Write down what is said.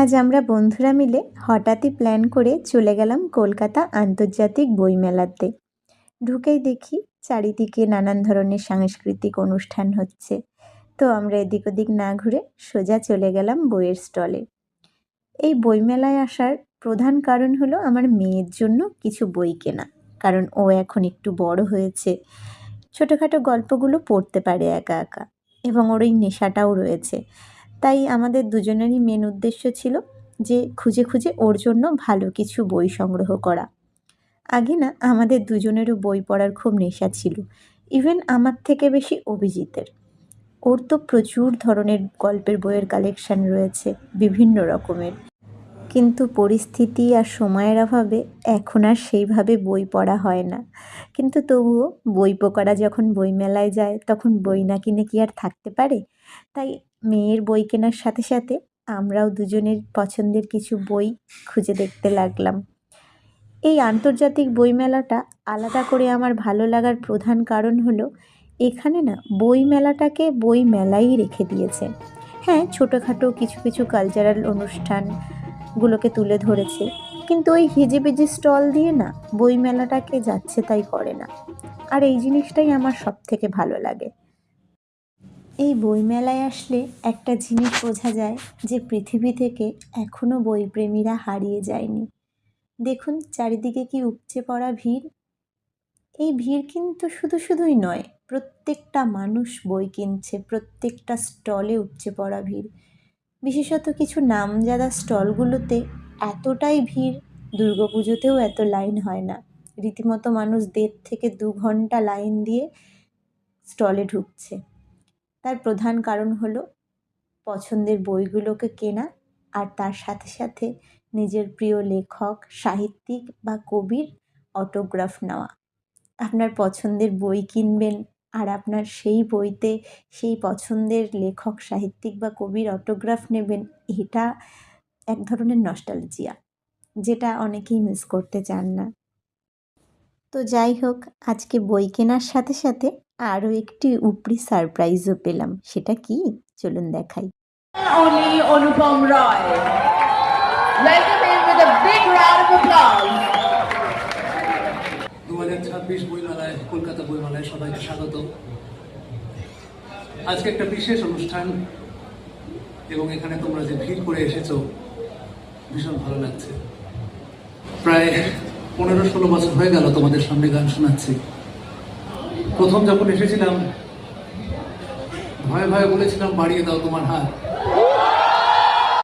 আজ আমরা বন্ধুরা মিলে হঠাৎই প্ল্যান করে চলে গেলাম কলকাতা আন্তর্জাতিক বইমেলাতে। ঢুকেই দেখি চারিদিকে নানান ধরনের সাংস্কৃতিক অনুষ্ঠান হচ্ছে। তো আমরা এদিক ওদিক না ঘুরে সোজা চলে গেলাম বইয়ের স্টলে। এই বইমেলায় আসার প্রধান কারণ হলো আমার মেয়ের জন্য কিছু বই কেনা। কারণ ও এখন একটু বড় হয়েছে, ছোটোখাটো গল্পগুলো পড়তে পারে একা একা, এবং ওর এই নেশাটাও রয়েছে। তাই আমাদের দুজনেরই মেন উদ্দেশ্য ছিল যে খুঁজে খুঁজে ওর জন্য ভালো কিছু বই সংগ্রহ করা। আগে না আমাদের দুজনেরও বই পড়ার খুব নেশা ছিল, ইভেন আমার থেকে বেশি অভিজিতের। ওর তো প্রচুর ধরনের গল্পের বইয়ের কালেকশন রয়েছে, বিভিন্ন রকমের। কিন্তু পরিস্থিতি আর সময়ের অভাবে এখন আর সেইভাবে বই পড়া হয় না। কিন্তু তবুও বই পোকারা যখন বইমেলায় যায় তখন বই না কিনে কি আর থাকতে পারে? তাই মেয়ের বই কেনার সাথে সাথে আমরাও দুজনের পছন্দের কিছু বই খুঁজে দেখতে লাগলাম। এই আন্তর্জাতিক বইমেলাটা আলাদা করে আমার ভালো লাগার প্রধান কারণ হলো এখানে না বইমেলাটাকে বইমেলাই রেখে দিয়েছে। হ্যাঁ, ছোটোখাটো কিছু কিছু কালচারাল অনুষ্ঠানগুলোকে তুলে ধরেছে, কিন্তু ওই হিজিবিজি স্টল দিয়ে না বইমেলাটাকে যাচ্ছে তাই করে না। আর এই জিনিসটাই আমার সবথেকে ভালো লাগে। এই বইমেলায় আসলে একটা জিনিস বোঝা যায় যে পৃথিবী থেকে এখনও বইপ্রেমীরা হারিয়ে যায়নি। দেখুন চারিদিকে কি উপচে পড়া ভিড়। এই ভিড় কিন্তু শুধুই নয়, প্রত্যেকটা মানুষ বই কিনছে, প্রত্যেকটা স্টলে উপচে পড়া ভিড়। বিশেষত কিছু নামজাদা স্টলগুলোতে এতটাই ভিড়, দুর্গাপুজোতেও এত লাইন হয় না। রীতিমতো মানুষ 1.5 থেকে 2 ঘন্টা লাইন দিয়ে স্টলে ঢুকছে। তার প্রধান কারণ হলো পছন্দের বইগুলোকে কেনা, আর তার সাথে সাথে নিজের প্রিয় লেখক, সাহিত্যিক বা কবির অটোগ্রাফ নেওয়া। আপনার পছন্দের বই কিনবেন আর আপনার সেই বইতে সেই পছন্দের লেখক, সাহিত্যিক বা কবির অটোগ্রাফ নেবেন, এটা এক ধরনের নস্টালজিয়া, যেটা অনেকেই মিস করতে চান না। তো যাই হোক, আজকে বই কেনার সাথে সাথে আরও একটি উপরি সারপ্রাইজও পেলাম। সেটা কি, চলুন দেখাই। Only Anupam Roy. Welcome him with a big round of applause. 2026 বইমেলায়, কলকাতা বইমেলায় সবাইকে স্বাগত। আজকে একটা বিশেষ অনুষ্ঠান এবং এখানে তোমরা যে ভিড় করে এসেছো ভীষণ ভালো লাগছে। প্রায় 15-16 বছর হয়ে গেল তোমাদের সামনে গান শোনাচ্ছি। প্রথম যখন এসেছিলাম ভয়ে ভয়ে বলেছিলাম বাড়িয়ে দাও তোমার হাত,